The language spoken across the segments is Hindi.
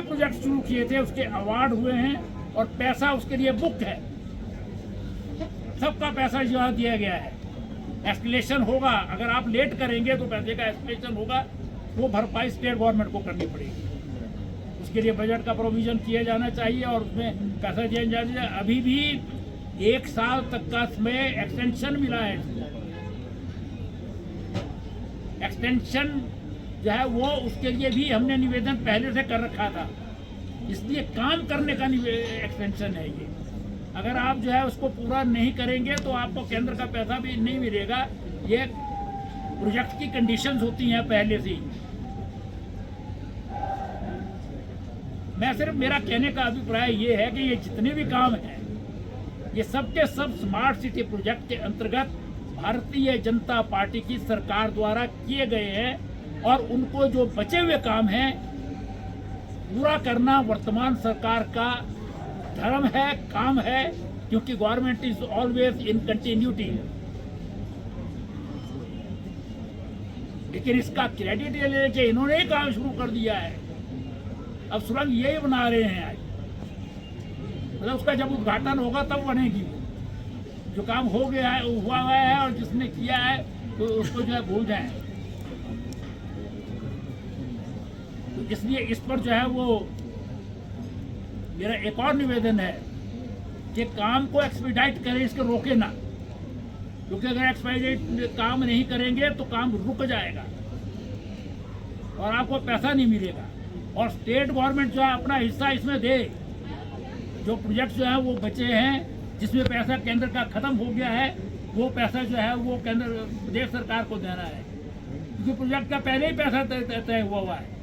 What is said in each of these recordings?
प्रोजेक्ट शुरू किए थे उसके अवार्ड हुए हैं और पैसा उसके लिए बुक है, सबका पैसा यहाँ दिया गया है। एस्केलेशन होगा, अगर आप लेट करेंगे तो पैसे का एस्केलेशन होगा, वो भरपाई स्टेट गवर्नमेंट को करनी पड़ेगी। उसके लिए बजट का प्रोविजन किया जाना चाहिए और उसमें पैसा दिया जाना चाहिए। अभी भी 1 साल तक का समय एक्सटेंशन मिला है। एक्सटेंशन जो है वो उसके लिए भी हमने निवेदन पहले से कर रखा था, इसलिए काम करने का एक्सटेंशन है ये। अगर आप जो है उसको पूरा नहीं करेंगे तो आपको केंद्र का पैसा भी नहीं मिलेगा। ये प्रोजेक्ट की कंडीशंस होती हैं पहले से ही। मैं सिर्फ, मेरा कहने का अभिप्राय ये है कि ये जितने भी काम हैं ये सब के सब स्मार्ट सिटी प्रोजेक्ट के अंतर्गत भारतीय जनता पार्टी की सरकार द्वारा किए गए हैं और उनको जो बचे हुए काम हैं पूरा करना वर्तमान सरकार का धर्म है, काम है, क्योंकि government is always in continuity. लेकिन इसका क्रेडिट ये ले कि इन्होंने ही काम शुरू कर दिया है। अब सुरंग यही बना रहे हैं आज, मतलब उसका जब उद्घाटन होगा तब बनेगी। जो काम हो गया है, हुआ है और जिसने किया है तो उसको जो है भूल जाए। तो इसलिए इस पर जो है वो मेरा एक और निवेदन है कि काम को एक्सपीडाइट करें, इसको रोके ना, क्योंकि अगर एक्सपीडाइट काम नहीं करेंगे तो काम रुक जाएगा और आपको पैसा नहीं मिलेगा। और स्टेट गवर्नमेंट जो है अपना हिस्सा इसमें दे। जो प्रोजेक्ट जो है वो बचे हैं जिसमें पैसा केंद्र का खत्म हो गया है, वो पैसा जो है वो केंद्र प्रदेश सरकार को देना है, क्योंकि प्रोजेक्ट का पहले ही पैसा तय हुआ है।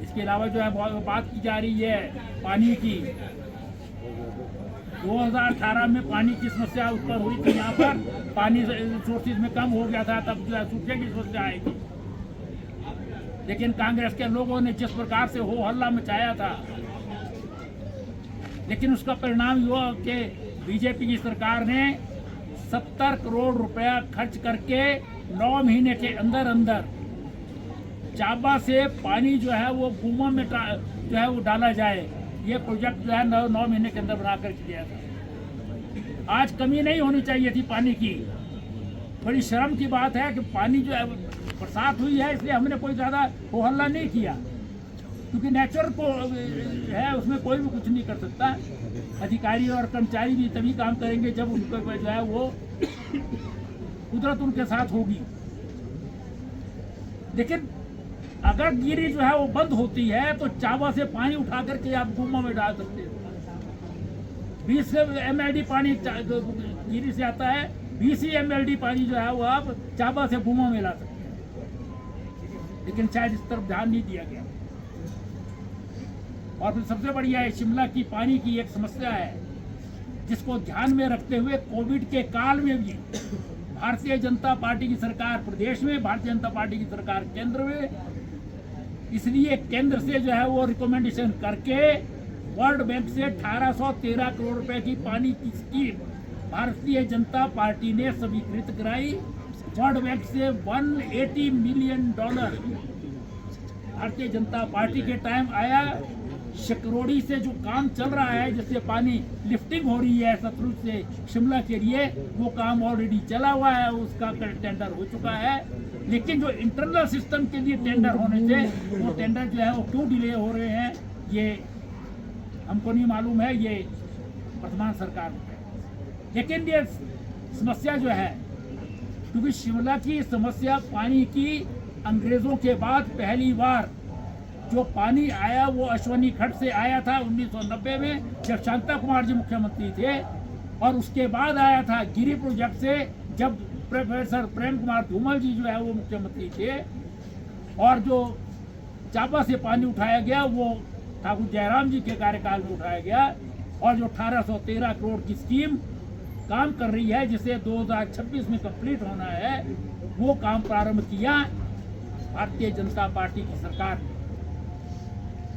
इसके अलावा जो है बहुत बात की जा रही है पानी की। 2018 में पानी की समस्या उत्पन्न हुई थी, यहाँ पर पानी रिसोर्सेज में कम हो गया था, तब जो है सूखे की समस्या आई थी। लेकिन कांग्रेस के लोगों ने जिस प्रकार से हो हल्ला मचाया था, लेकिन उसका परिणाम हुआ कि बीजेपी की सरकार ने 70 करोड़ रुपया खर्च करके 9 महीने के अंदर अंदर चाबा से पानी जो है वो गुमा में जो है वो डाला जाए, ये प्रोजेक्ट जो है 9 महीने के अंदर बना कर दिया था। आज कमी नहीं होनी चाहिए थी पानी की। बड़ी शर्म की बात है कि पानी जो है बरसात हुई है इसलिए हमने कोई ज़्यादा हो हल्ला नहीं किया, क्योंकि नेचर को है उसमें कोई भी कुछ नहीं कर सकता। अधिकारी और कर्मचारी भी तभी काम करेंगे जब उनको जो है वो कुदरत उनके साथ होगी। लेकिन अगर गिरी जो है वो बंद होती है तो चाबा से पानी उठा करके आप गुम्मा में डाल सकते हैं। 20 mld पानी गिरी से आता है, 20 mld पानी जो है वो आप चाबा से गुम्मा में ला सकते हैं। लेकिन शायद इस तरफ ध्यान नहीं दिया गया। और फिर सबसे बढ़िया है शिमला की पानी की एक समस्या है, जिसको ध्यान में रखते हुए कोविड के काल में भी भारतीय जनता पार्टी की सरकार प्रदेश में, भारतीय जनता पार्टी की सरकार केंद्र में, इसलिए केंद्र से जो है वो रिकमेंडेशन करके वर्ल्ड बैंक से 1813 करोड़ रुपए की पानी की स्कीम भारतीय जनता पार्टी ने स्वीकृत कराई। वर्ल्ड बैंक से $180 मिलियन भारतीय जनता पार्टी के टाइम आया। शकरोड़ी से जो काम चल रहा है, जिससे पानी लिफ्टिंग हो रही है सतलुज से शिमला के लिए, वो काम ऑलरेडी चला हुआ है, उसका टेंडर हो चुका है। लेकिन जो इंटरनल सिस्टम के लिए टेंडर होने थे, वो टेंडर जो है वो क्यों डिले हो रहे हैं ये हमको नहीं मालूम है, ये वर्तमान सरकार में है। लेकिन ये समस्या जो है, क्योंकि शिमला की समस्या पानी की अंग्रेजों के बाद पहली बार जो पानी आया वो अश्वनी खड्ड से आया था 1990 में, जब शांता कुमार जी मुख्यमंत्री थे। और उसके बाद आया था गिरी प्रोजेक्ट से, जब प्रोफेसर प्रेम कुमार धूमल जी जो है वो मुख्यमंत्री थे। और जो चाबा से पानी उठाया गया वो ठाकुर जयराम जी के कार्यकाल में उठाया गया। और जो 1813 करोड़ की स्कीम काम कर रही है, जिसे 2026 में कंप्लीट होना है, वो काम प्रारंभ किया भारतीय जनता पार्टी की सरकार ने।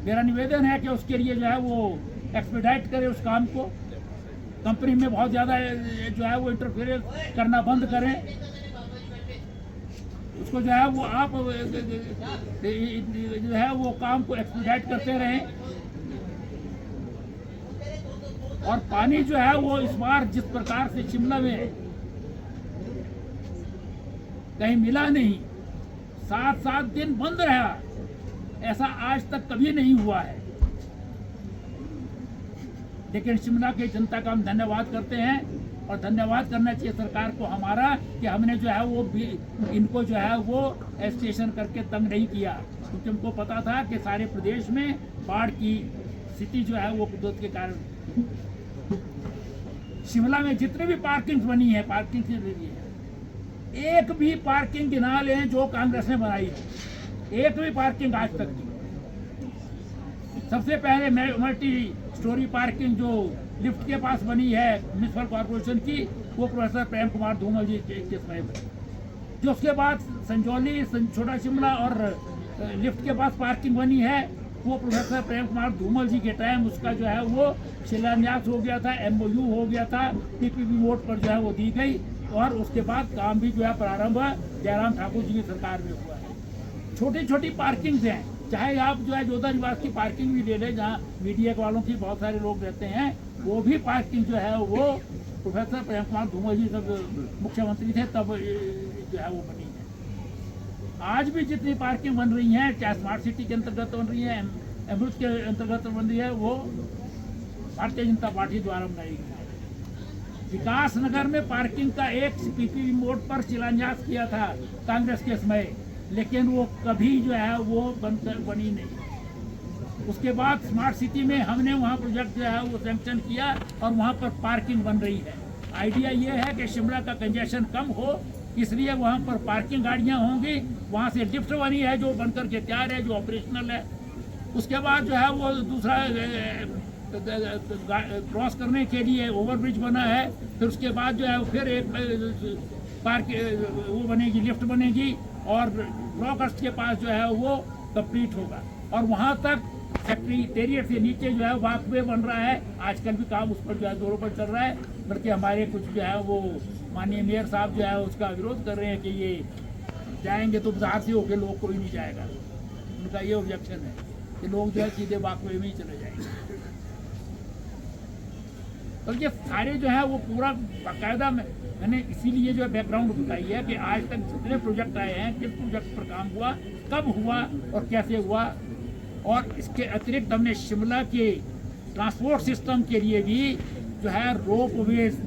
मेरा निवेदन है कि उसके लिए जो है वो एक्सपीडाइट करे उस काम को। कंपनी में बहुत ज़्यादा जो है वो इंटरफेरेंस करना बंद करें। उसको जो है वो आप जो है वो काम को एक्सपीडाइट करते रहें। और पानी जो है वो इस बार जिस प्रकार से शिमला में कहीं मिला नहीं, 7-7 दिन बंद रहा, ऐसा आज तक कभी नहीं हुआ है। लेकिन शिमला की जनता का हम धन्यवाद करते हैं और धन्यवाद करना चाहिए सरकार को हमारा कि हमने जो है वो इनको जो है वो स्टेशन करके तंग नहीं किया, क्योंकि हमको पता था कि सारे प्रदेश में बाढ़ की स्थिति जो है वो कुदरत के कारण। शिमला में जितनी भी पार्किंग बनी है, पार्किंग से लगी है, एक भी पार्किंग गिना लें जो कांग्रेस ने बनाई है, एक भी पार्किंग आज तक की। सबसे पहले मल्टी स्टोरी पार्किंग जो लिफ्ट के पास बनी है म्यूनिसिपल कॉर्पोरेशन की, वो प्रोफेसर प्रेम कुमार धूमल जी के समय में। जो उसके बाद संजौली, छोटा शिमला और लिफ्ट के पास पार्किंग बनी है, वो प्रोफेसर प्रेम कुमार धूमल जी के टाइम उसका जो है वो शिलान्यास हो गया था, MOU हो गया था, PPP वोट पर जो है वो दी गई और उसके बाद काम भी जो है प्रारंभ जयराम ठाकुर जी की सरकार में हुआ है। छोटी छोटी पार्किंग्स हैं, चाहे आप जो है जोधा निवास की पार्किंग भी ले लें, जहाँ मीडिया वालों की बहुत सारे लोग रहते हैं, वो भी पार्किंग जो है वो प्रोफेसर प्रेम कुमार धूमल जी जब मुख्यमंत्री थे तब जो है वो बनी है। आज भी जितनी पार्किंग बन रही हैं, चाहे स्मार्ट सिटी के अंतर्गत बन रही है, अमृत के अंतर्गत बन रही है, वो भारतीय जनता पार्टी द्वारा बनाई गई है। विकास नगर में पार्किंग का एक PPP मोड पर शिलान्यास किया था कांग्रेस के समय, लेकिन वो कभी जो है वो बनी नहीं। उसके बाद स्मार्ट सिटी में हमने वहाँ प्रोजेक्ट जो है वो सैंक्शन किया और वहाँ पर पार्किंग बन रही है। आइडिया ये है कि शिमला का कंजेशन कम हो, इसलिए वहाँ पर पार्किंग गाड़ियाँ होंगी। वहाँ से लिफ्ट बनी है जो बनकर के तैयार है, जो ऑपरेशनल है। उसके बाद जो है वो दूसरा क्रॉस करने के लिए ओवरब्रिज बना है। फिर उसके बाद जो है फिर एक वो बनेगी, लिफ्ट बनेगी और ब्लॉकर्स के पास जो है वो कंप्लीट होगा। और वहाँ तक सेक्रेटेरिएट से नीचे जो है वॉकवे बन रहा है। आजकल भी काम उस पर जो है जोरों पर चल रहा है, बल्कि हमारे कुछ जो है वो माननीय मेयर साहब जो है उसका विरोध कर रहे हैं कि ये जाएंगे तो बाजार से होकर लोग कोई नहीं जाएगा। उनका ये ऑब्जेक्शन है कि लोग जो है सीधे वॉकवे में ही चले जाएंगे। तो ये सारे जो है वो पूरा बाकायदा मैंने इसीलिए जो है बैकग्राउंड बताई है कि आज तक जितने प्रोजेक्ट आए हैं, किस प्रोजेक्ट पर काम हुआ, कब हुआ और कैसे हुआ। और इसके अतिरिक्त हमने शिमला के ट्रांसपोर्ट सिस्टम के लिए भी जो है रोपवेज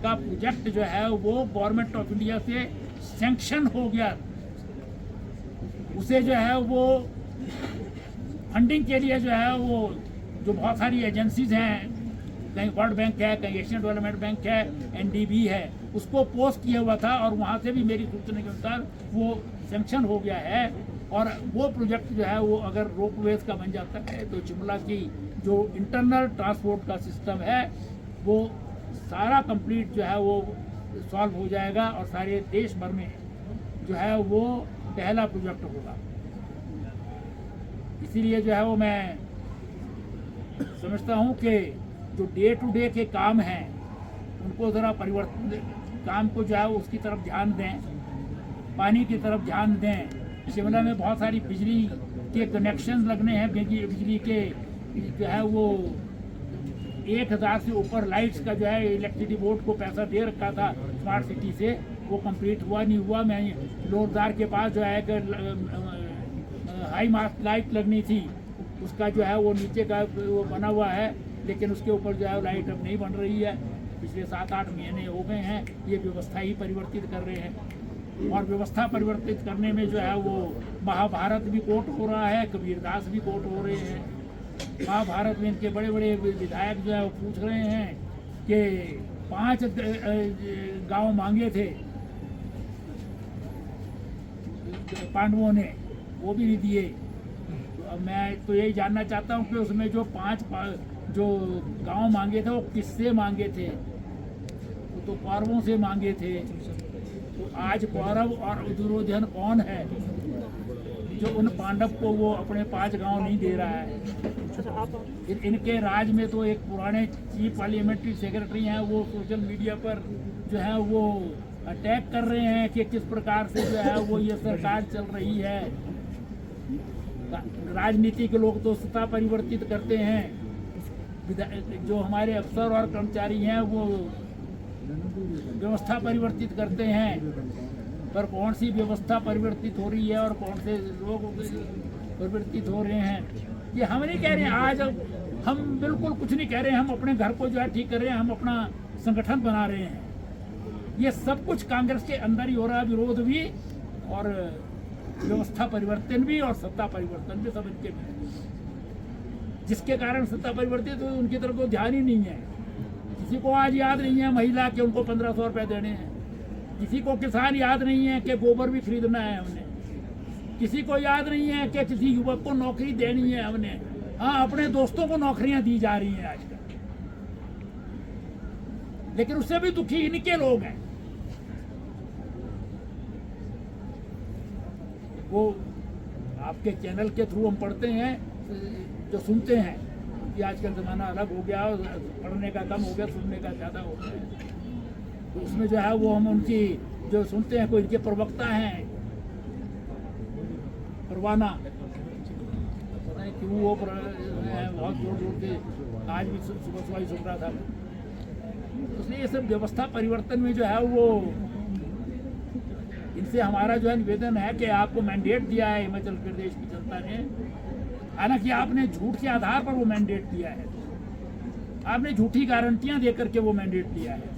का प्रोजेक्ट जो है वो गवर्नमेंट ऑफ इंडिया से सैंक्शन हो गया। उसे जो है वो फंडिंग के लिए जो है वो जो बहुत सारी एजेंसीज हैं, कहीं वर्ल्ड बैंक है, कहीं एशियन डेवलपमेंट बैंक है, NDB है, उसको पोस्ट किया हुआ था और वहाँ से भी मेरी सूचना के अनुसार वो सैंक्शन हो गया है। और वो प्रोजेक्ट जो है वो अगर रोपवेज का बन जाता है तो शिमला की जो इंटरनल ट्रांसपोर्ट का सिस्टम है वो सारा कंप्लीट जो है वो सॉल्व हो जाएगा और सारे देश भर में जो है वो पहला प्रोजेक्ट होगा। इसीलिए जो है वो मैं समझता हूँ कि जो डे टू डे के काम हैं उनको ज़रा परिवर्तन, काम को जो है उसकी तरफ ध्यान दें, पानी की तरफ ध्यान दें। शिमला में बहुत सारी बिजली के कनेक्शन लगने हैं, बिजली के जो है वो 1000 से ऊपर लाइट्स का जो है इलेक्ट्रिसिटी बोर्ड को पैसा दे रखा था स्मार्ट सिटी से, वो कंप्लीट हुआ नहीं हुआ। मैं लोरदार के पास जो है हाई मास्ट लाइट लगनी थी, उसका जो है वो नीचे का वो बना हुआ है, लेकिन उसके ऊपर जो है लाइट अब नहीं बन रही है। पिछले 7-8 महीने हो गए हैं, ये व्यवस्था ही परिवर्तित कर रहे हैं। और व्यवस्था परिवर्तित करने में जो है वो महाभारत भी कोट हो रहा है, कबीरदास भी कोट हो रहे हैं। महाभारत में इनके बड़े बड़े विधायक जो है वो पूछ रहे हैं कि 5 गांव मांगे थे पांडवों ने, वो भी नहीं दिए। तो अब मैं तो यही जानना चाहता हूँ कि उसमें जो 5 जो गांव मांगे थे वो किससे मांगे थे? वो तो कौरवों से मांगे थे। तो आज कौरव और दुर्योधन कौन है जो उन पांडव को वो अपने 5 गांव नहीं दे रहा है? इनके राज में तो एक पुराने चीफ पार्लियामेंट्री सेक्रेटरी हैं, वो सोशल मीडिया पर जो है वो अटैक कर रहे हैं कि किस प्रकार से जो है वो ये सरकार चल रही है। राजनीति के लोग तो सत्ता परिवर्तित करते हैं, जो हमारे अफसर और कर्मचारी हैं वो व्यवस्था परिवर्तित करते हैं। पर कौन सी व्यवस्था परिवर्तित हो रही है और कौन से लोग परिवर्तित हो रहे हैं, ये हम नहीं कह रहे हैं। आज हम बिल्कुल कुछ नहीं कह रहे हैं, हम अपने घर को जो है ठीक कर रहे हैं, हम अपना संगठन बना रहे हैं। ये सब कुछ कांग्रेस के अंदर ही हो रहा है, विरोध भी और व्यवस्था परिवर्तन भी और सत्ता परिवर्तन भी, सब इनके भी, जिसके कारण सत्ता परिवर्तित तो उनकी तरफ तो ध्यान ही नहीं है। किसी को आज याद नहीं है महिला के उनको 1500 रुपये देने हैं, किसी को किसान याद नहीं है कि गोबर भी खरीदना है हमने, किसी को याद नहीं है कि किसी युवक को नौकरी देनी है हमने। हाँ, अपने दोस्तों को नौकरियां दी जा रही हैं आजकल, लेकिन उससे भी दुखी इनके लोग हैं। वो आपके चैनल के थ्रू हम पढ़ते हैं, जो सुनते हैं कि आजकल ज़माना अलग हो गया, पढ़ने का कम हो गया, सुनने का ज़्यादा हो गया। तो उसमें जो है वो हम उनकी जो सुनते हैं, कोई इनके प्रवक्ता हैं परवाना, पता नहीं क्यों वो बहुत जोर जोर के आज भी सुबह सुबह ही सुन रहा था। इसलिए ये सब व्यवस्था परिवर्तन में जो है वो, इनसे हमारा जो है निवेदन है कि आपको मैंडेट दिया है हिमाचल प्रदेश की जनता ने, हालांकि आपने झूठ के आधार पर वो मैंडेट दिया है, आपने झूठी गारंटियां देकर के वो मैंडेट दिया है,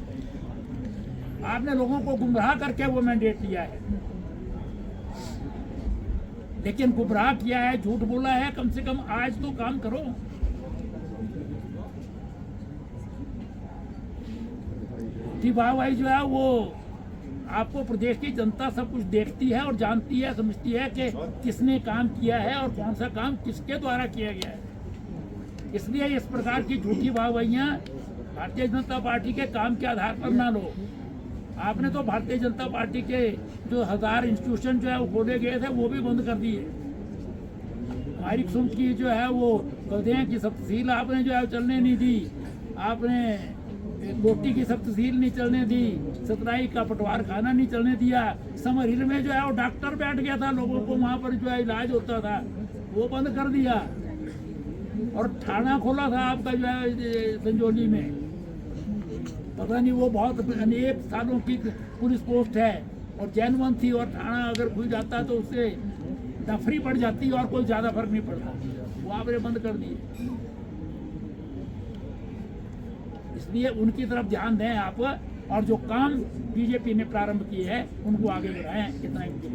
आपने लोगों को गुमराह करके वो मैंडेट दिया है। लेकिन गुमराह किया है, झूठ बोला है, कम से कम आज तो काम करो। वाहवाही जो है वो आपको प्रदेश की जनता सब कुछ देखती है और जानती है, समझती है कि किसने काम किया है और कौन सा काम किसके द्वारा किया गया है। इसलिए इस प्रकार की झूठी वाहवाहियां भारतीय जनता पार्टी के काम के आधार पर ना लो। आपने तो भारतीय जनता पार्टी के जो 1000 इंस्टीट्यूशन जो है वो खोले गए थे वो भी बंद कर दिए। हमारी किस्म की जो है वो गधे की सब तहसील आपने जो है चलने नहीं दी, आपने रोटी की सब तहसील नहीं चलने दी, सतराई का पटवार खाना नहीं चलने दिया, समर हिल में जो है वो डॉक्टर बैठ गया था, लोगों को वहाँ पर जो है इलाज होता था वो बंद कर दिया। और थाना खोला था आपका जो है संजौली में, पता नहीं वो बहुत अनेक सालों की पुलिस पोस्ट है और जैनवन थी, और थाना अगर खुल जाता तो उससे नफरी पड़ जाती और कोई ज़्यादा फर्क नहीं पड़ता, वो आपने बंद कर दिए। इसलिए उनकी तरफ ध्यान दें आप, और जो काम बीजेपी ने प्रारंभ किए हैं उनको आगे बढ़ाएं, इतना ही मुझे